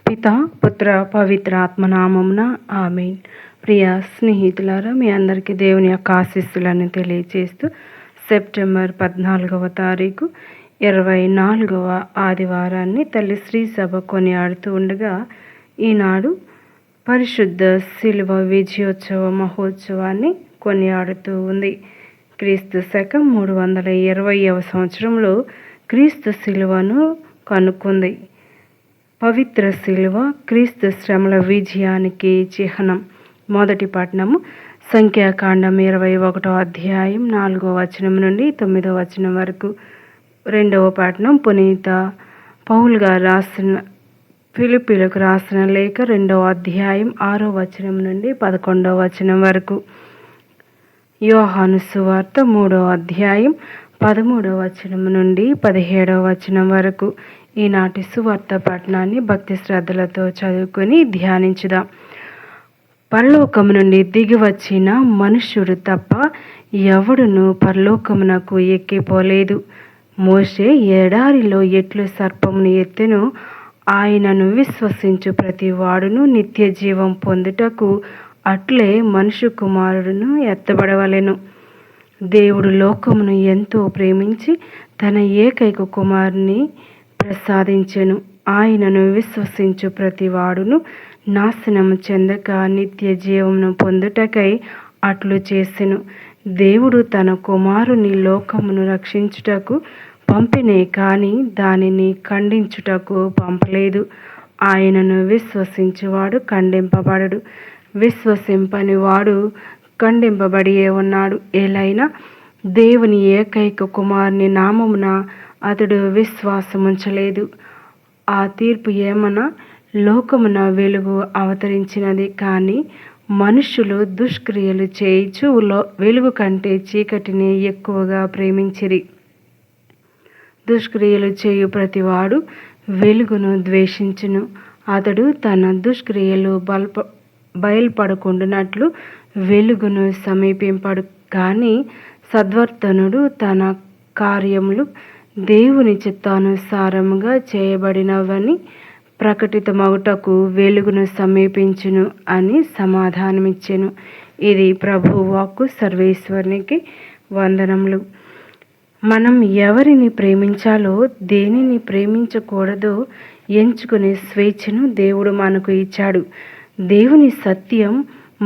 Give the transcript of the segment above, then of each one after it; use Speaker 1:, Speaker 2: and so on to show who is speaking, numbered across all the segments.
Speaker 1: పితా పుత్ర పవిత్ర ఆత్మనామమున ఆమేన్. ప్రియ స్నేహితులారా, మీ అందరికీ దేవుని యొక్క ఆశీస్సులను తెలియజేస్తూ సెప్టెంబర్ 14వ తారీఖు 24వ ఆదివారాన్ని తల్లి శ్రీ సభ కొనియాడుతూ ఉండగా, ఈనాడు పరిశుద్ధ శిలువ విజయోత్సవ మహోత్సవాన్ని కొనియాడుతూ ఉంది. క్రీస్తు శకం 320వ సంవత్సరంలో క్రీస్తు శిలువను కనుక్కుంది. పవిత్ర శిలువ క్రీస్తు శ్రమల విజయానికి చిహ్నం. మొదటి పట్టణము సంఖ్యాకాండం 21వ అధ్యాయం 4వ వచనం నుండి 9వ వచనం వరకు. రెండవ పట్టణం పునీత పౌలు గారు రాసిన ఫిలిప్పీలకు రాసిన లేఖ 2వ అధ్యాయం 6వ వచనం నుండి 11వ వచనం వరకు. యోహాను సువార్త 3వ అధ్యాయం 13వ వచనం నుండి 17వ వచనం వరకు. ఈనాటి సువార్త పఠనాన్ని భక్తి శ్రద్ధలతో చదువుకొని ధ్యానించుదాం. పరలోకము నుండి దిగి వచ్చిన మనుష్యుడు తప్ప ఎవడును పరలోకమునకు ఎక్కిపోలేదు. మోషే ఎడారిలో ఎట్లు సర్పమును ఎత్తెనో, ఆయనను విశ్వసించు ప్రతి వాడును నిత్య జీవం పొందుటకు అట్లే మనుష్య కుమారుడును ఎత్తబడవలెను. దేవుడు లోకమును ఎంతో ప్రేమించి తన ఏకైక కుమారుని ప్రసాదించెను. ఆయనను విశ్వసించు ప్రతి వాడును నాశనము చెందక నిత్య జీవమును పొందుటకై అట్లు చేసెను. దేవుడు తన కుమారుని లోకమును రక్షించుటకు పంపినే కానీ దానిని ఖండించుటకు పంపలేదు. ఆయనను విశ్వసించువాడు ఖండింపబడడు, విశ్వసింపని వాడు ఖండింపబడియే ఉన్నాడు. ఏలైనా దేవుని ఏకైక కుమారుని నామమున అతడు విశ్వాసముంచలేదు. ఆ తీర్పు ఏమన్నా, లోకమున వెలుగు అవతరించినది, కానీ మనుష్యులు దుష్క్రియలు చేయిచు వెలుగు కంటే చీకటిని ఎక్కువగా ప్రేమించిరి. దుష్క్రియలు చేయు ప్రతివాడు వెలుగును ద్వేషించును. అతడు తన దుష్క్రియలు బయలుపడకుండానట్లు వెలుగును సమీపింపడు. కానీ సద్వర్తనుడు తన కార్యములు దేవుని చిత్తానుసారముగా చేయబడినవని ప్రకటితమగుటకు వెలుగును సమీపించును అని సమాధానమిచ్చెను. ఇది ప్రభువు వాక్కు. సర్వేశ్వరునికి వందనములు. మనం ఎవరిని ప్రేమించాలో, దేనిని ప్రేమించకూడదో ఎంచుకునే స్వేచ్ఛను దేవుడు మనకు ఇచ్చాడు. దేవుని సత్యం,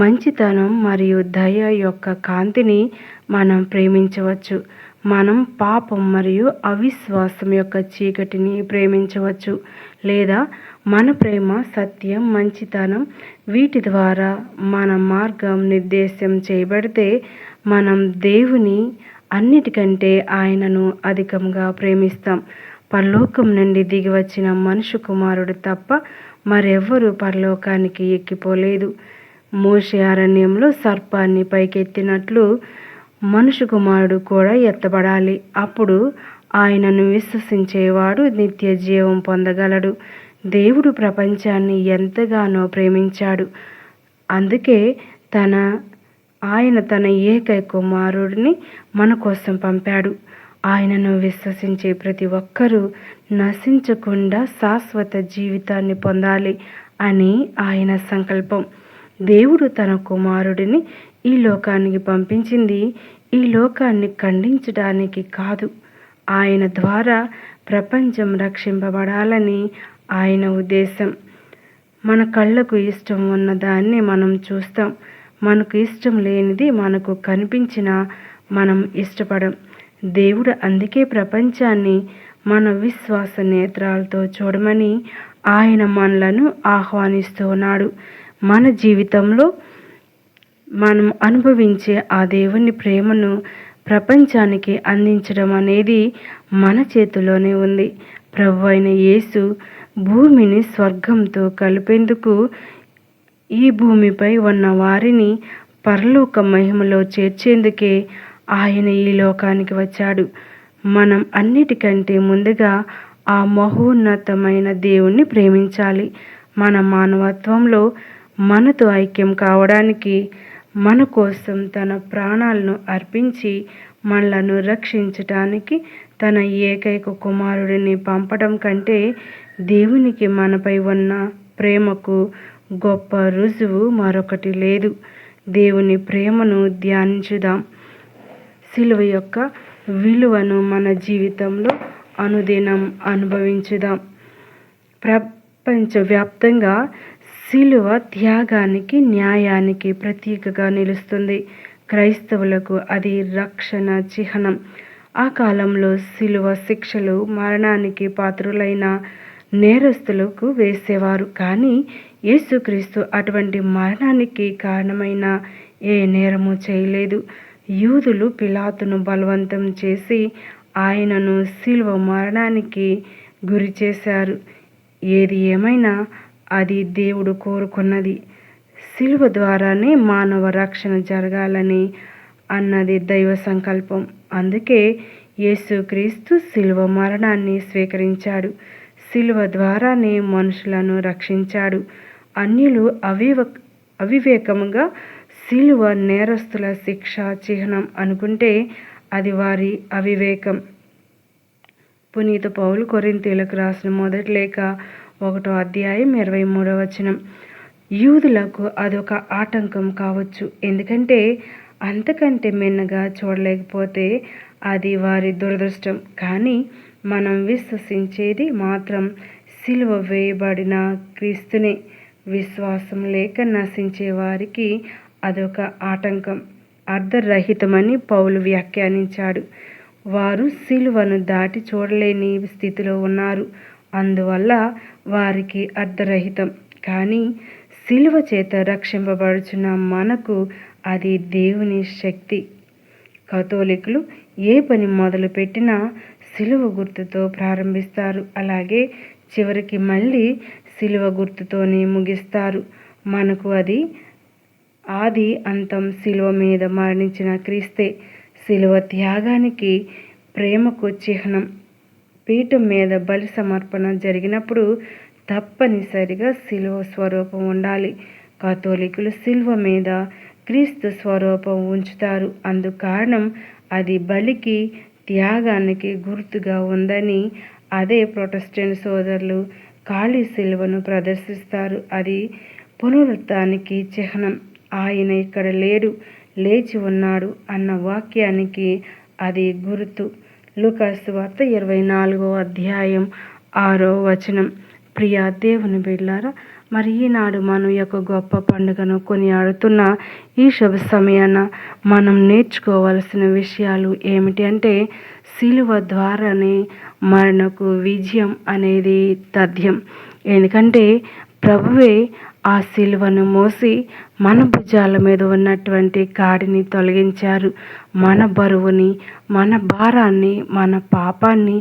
Speaker 1: మంచితనం మరియు దయ యొక్క కాంతిని మనం ప్రేమించవచ్చు. మనం పాపం మరియు అవిశ్వాసం యొక్క చీకటిని ప్రేమించవచ్చు. లేదా మన ప్రేమ సత్యం, మంచితనం వీటి ద్వారా మన మార్గం నిర్దేశం చేయబడితే మనం దేవుని అన్నిటికంటే ఆయనను అధికంగా ప్రేమిస్తాం. పరలోకం నుండి దిగి వచ్చిన మనుష్య కుమారుడు తప్ప మరెవ్వరూ పరలోకానికి ఎక్కిపోలేదు. మోషే అరణ్యంలో సర్పాన్ని పైకెత్తినట్లు మనుష్య కుమారుడు కూడా ఎత్తబడాలి. అప్పుడు ఆయనను విశ్వసించేవాడు నిత్య జీవం పొందగలడు. దేవుడు ప్రపంచాన్ని ఎంతగానో ప్రేమించాడు. అందుకే ఆయన తన ఏకైక కుమారుడిని మన కోసం పంపాడు. ఆయనను విశ్వసించే ప్రతి ఒక్కరూ నశించకుండా శాశ్వత జీవితాన్ని పొందాలి అని ఆయన సంకల్పం. దేవుడు తన కుమారుడిని ఈ లోకానికి పంపించింది ఈ లోకాన్ని ఖండించడానికి కాదు. ఆయన ద్వారా ప్రపంచం రక్షింపబడాలని ఆయన ఉద్దేశం. మన కళ్ళకు ఇష్టం ఉన్న దాన్ని మనం చూస్తాం. మనకు ఇష్టం లేనిది మనకు కనిపించినా మనం ఇష్టపడం. దేవుడు అందుకే ప్రపంచాన్ని మన విశ్వాస నేత్రాలతో చూడమని ఆయన మనలను ఆహ్వానిస్తూ ఉన్నాడు. మన జీవితంలో మనం అనుభవించే ఆ దేవుని ప్రేమను ప్రపంచానికి అందించడం అనేది మన చేతిలోనే ఉంది. ప్రభు అయిన యేసు భూమిని స్వర్గంతో కలిపేందుకు ఈ భూమిపై ఉన్న వారిని పరలోక మహిమలో చేర్చేందుకే ఆయన ఈ లోకానికి వచ్చాడు. మనం అన్నిటికంటే ముందుగా ఆ మహోన్నతమైన దేవుణ్ణి ప్రేమించాలి. మన మానవత్వంలో మనతో ఐక్యం కావడానికి, మన కోసం తన ప్రాణాలను అర్పించి మనలను రక్షించటానికి తన ఏకైక కుమారుడిని పంపడం కంటే దేవునికి మనపై ఉన్న ప్రేమకు గొప్ప రుజువు మరొకటి లేదు. దేవుని ప్రేమను ధ్యానించుదాం. సిలువ యొక్క విలువను మన జీవితంలో అనుదినం అనుభవించుదాం. ప్రపంచవ్యాప్తంగా సిలువ త్యాగానికి, న్యాయానికి ప్రతీకగా నిలుస్తుంది. క్రైస్తవులకు అది రక్షణ చిహ్నం. ఆ కాలంలో సిలువ శిక్షలు మరణానికి పాత్రులైన నేరస్తులకు వేసేవారు. కానీ యేసుక్రీస్తు అటువంటి మరణానికి కారణమైన ఏ నేరము చేయలేదు. యూదులు పిలాతును బలవంతం చేసి ఆయనను సిలువ మరణానికి గురి చేశారు. ఏది ఏమైనా అది దేవుడు కోరుకున్నది. సిలువ ద్వారానే మానవ రక్షణ జరగాలని అన్నది దైవ సంకల్పం. అందుకే యేసుక్రీస్తు సిలువ మరణాన్ని స్వీకరించాడు. సిలువ ద్వారానే మనుషులను రక్షించాడు. అన్యులు అవివేకముగా సిలువ నేరస్తుల శిక్ష చిహ్నం అనుకుంటే అది వారి అవివేకం. పునీత పౌలు కొరింథీయులకు రాసిన మొదటి లేఖ 1వ అధ్యాయం 23వ వచనం. యూదులకు అదొక ఆటంకం కావచ్చు. ఎందుకంటే అంతకంటే మిన్నగా చూడలేకపోతే అది వారి దురదృష్టం. కానీ మనం విశ్వసించేది మాత్రం సిలువ వేయబడిన క్రీస్తునే. విశ్వాసం లేక నశించే వారికి అదొక ఆటంకం, అర్ధరహితమని పౌలు వ్యాఖ్యానించాడు. వారు సిలువను దాటి చూడలేని స్థితిలో ఉన్నారు. అందువల్ల వారికి అర్ధరహితం. కానీ సిలువ చేత రక్షింపబడుచున్న మనకు అది దేవుని శక్తి. కథోలికులు ఏ పని మొదలుపెట్టినా సిలువ గుర్తుతో ప్రారంభిస్తారు. అలాగే చివరికి మళ్ళీ సిలువ గుర్తుతోనే ముగిస్తారు. మనకు అది ఆది అంతం సిలువ మీద మరణించిన క్రీస్తే. సిలువ త్యాగానికి, ప్రేమకు చిహ్నం. పీఠం మీద బలి సమర్పణ జరిగినప్పుడు తప్పనిసరిగా సిలువ స్వరూపం ఉండాలి. కథోలికులు సిలువ మీద క్రీస్తు స్వరూపం ఉంచుతారు. అందుకారణం అది బలికి, త్యాగానికి గుర్తుగా ఉందని. అదే ప్రొటెస్టెంట్ సోదరులు ఖాళీ సిలువను ప్రదర్శిస్తారు. అది పునరుత్థానానికి చిహ్నం. ఆయన ఇక్కడ లేడు, లేచి ఉన్నాడు అన్న వాక్యానికి అది గుర్తు. లూకాసు సువార్త 24వ అధ్యాయం 6వ వచనం. ప్రియా దేవుని బిడ్డలారా, మరి ఈనాడు మనం యొక్క గొప్ప పండుగను కొనియాడుతున్న ఈ శుభ సమయాన మనం నేర్చుకోవలసిన విషయాలు ఏమిటి అంటే, సిలువ ద్వారానే మరణకు విజయం అనేది తథ్యం. ఎందుకంటే ప్రభువే ఆ సిలువను మోసి మన భుజాల మీద ఉన్నటువంటి కాడిని తొలగించారు. మన బరువుని, మన భారాన్ని, మన పాపాన్ని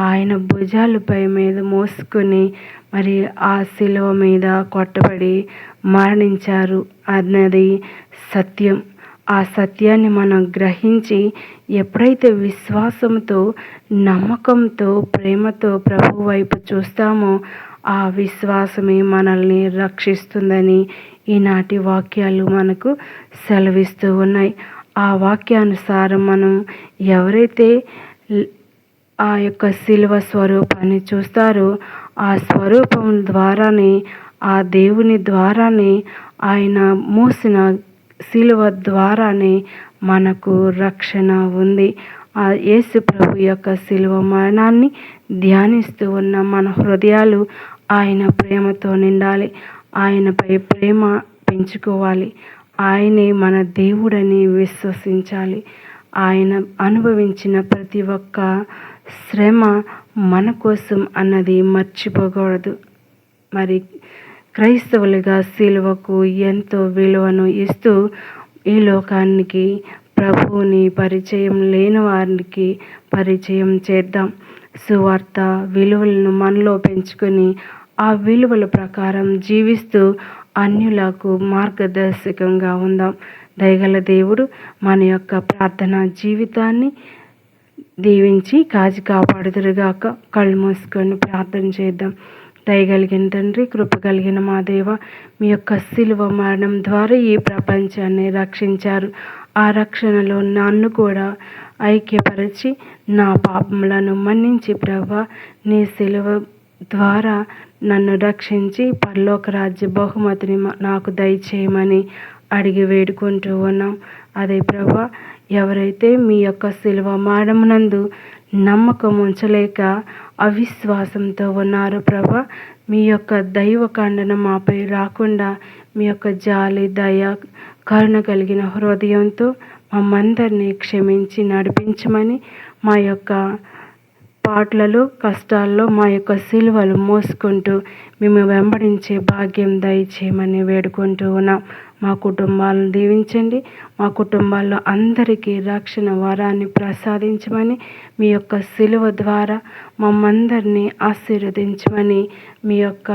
Speaker 1: ఆయన భుజాలపై మీద మోసుకొని మరి ఆ సిలువ మీద కొట్టబడి మరణించారు అన్నది సత్యం. ఆ సత్యాన్ని మనం గ్రహించి ఎప్పుడైతే విశ్వాసంతో, నమ్మకంతో, ప్రేమతో ప్రభు వైపు చూస్తామో ఆ విశ్వాసమే మనల్ని రక్షిస్తుందని ఈనాటి వాక్యాలు మనకు సెలవిస్తూ ఉన్నాయి. ఆ వాక్యానుసారం మనం ఎవరైతే ఆ యొక్క సిలువ స్వరూపాన్ని చూస్తారో ఆ స్వరూపం ద్వారానే, ఆ దేవుని ద్వారానే, ఆయన మోసిన సిలువ ద్వారానే మనకు రక్షణ ఉంది. ఆ యేసు ప్రభు యొక్క సిలువ మరణాన్ని ధ్యానిస్తూ ఉన్న మన హృదయాలు ఆయన ప్రేమతో నిండాలి. ఆయనపై ప్రేమ పెంచుకోవాలి. ఆయనే మన దేవుడని విశ్వసించాలి. ఆయన అనుభవించిన ప్రతి ఒక్క శ్రమ మన కోసం అన్నది మర్చిపోకూడదు. మరి క్రైస్తవులుగా సిలువకు ఎంతో విలువను ఇస్తూ ఈ లోకానికి ప్రభువుని పరిచయం లేని వారికి పరిచయం చేద్దాం. సువార్త విలువలను మనలో పెంచుకొని ఆ విలువల ప్రకారం జీవిస్తూ అన్యులకు మార్గదర్శకంగా ఉందాం. దయగల దేవుడు మన యొక్క ప్రార్థనా జీవితాన్ని దీవించి కాచి కాపాడుదురుగాక. కళ్ళు మూసుకొని ప్రార్థన చేద్దాం. దయగలిగిన తండ్రి, కృప కలిగిన మా దేవ, మీ యొక్క సిలువ మరణం ద్వారా ఈ ప్రపంచాన్ని రక్షించారు. ఆ రక్షణలో నన్ను కూడా ఐక్యపరిచి నా పాపములను మన్నించి ప్రభా, నీ సిలువ ద్వారా నన్ను రక్షించి పరలోక రాజ్య బహుమతిని నాకు దయచేయమని అడిగి వేడుకుంటూ ఉన్నాం. అదే ప్రభా, ఎవరైతే మీ యొక్క శిలువ మరణమునందు నమ్మకం ఉంచలేక అవిశ్వాసంతో ఉన్నారో ప్రభా, మీ యొక్క దైవ ఖండన మాపై రాకుండా మీ యొక్క జాలి, దయ, కరుణ కలిగిన హృదయంతో మమ్మందరినీ క్షమించి నడిపించమని, మా యొక్క పాటలలో కష్టాల్లో మా యొక్క సిలువలు మోసుకుంటూ మేము వెంబడించే భాగ్యం దయచేయమని వేడుకుంటూ ఉన్నాం. మా కుటుంబాలను దీవించండి. మా కుటుంబాల్లో అందరికీ రక్షణ వరాన్ని ప్రసాదించమని, మీ యొక్క సిలువ ద్వారా మమ్మందరినీ ఆశీర్వదించమని, మీ యొక్క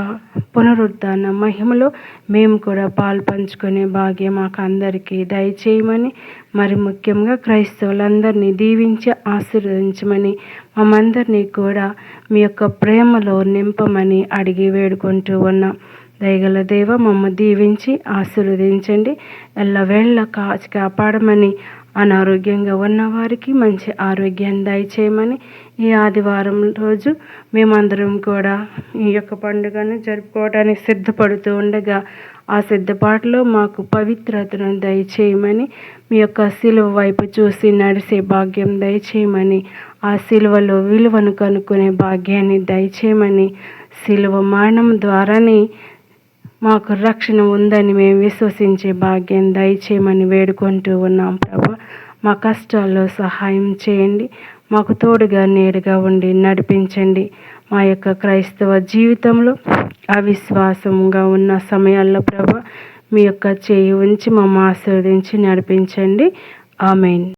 Speaker 1: పునరుద్ధాన మహిమలో మేము కూడా పాలు పంచుకునే భాగ్యం మాకు అందరికీ దయచేయమని, మరి ముఖ్యంగా క్రైస్తవులందరినీ దీవించి ఆశీర్వదించమని, మమ్మందరినీ కూడా మీ యొక్క ప్రేమలో నింపమని అడిగి వేడుకుంటూ ఉన్నాం. దయగల దేవ, మమ్మ దీవించి ఆశీర్వదించండి. ఎల్లవేళ కాచి కాపాడమని, అనారోగ్యంగా ఉన్నవారికి మంచి ఆరోగ్యాన్ని దయచేయమని, ఈ ఆదివారం రోజు మేమందరం కూడా ఈ యొక్క పండుగను జరుపుకోవడానికి సిద్ధపడుతూ ఉండగా ఆ సిద్ధపాటులో మాకు పవిత్రతను దయచేయమని, మీ యొక్క సిలువ వైపు చూసి నడిసే భాగ్యం దయచేయమని, ఆ సిలువలో విలువను కనుక్కునే భాగ్యాన్ని దయచేయమని, సిలువ మరణం ద్వారానే మాకు రక్షణ ఉందని మేము విశ్వసించే భాగ్యం దయచేయమని వేడుకుంటూ ఉన్నాం. ప్రభా, మా కష్టాల్లో సహాయం చేయండి. మాకు తోడుగా నీడగా ఉండి నడిపించండి. మా యొక్క క్రైస్తవ జీవితంలో అవిశ్వాసంగా ఉన్న సమయాల్లో ప్రభా, మీ యొక్క చేయి ఉంచి మమ్మల్ని ఆశీర్వదించి నడిపించండి. ఆమేన్.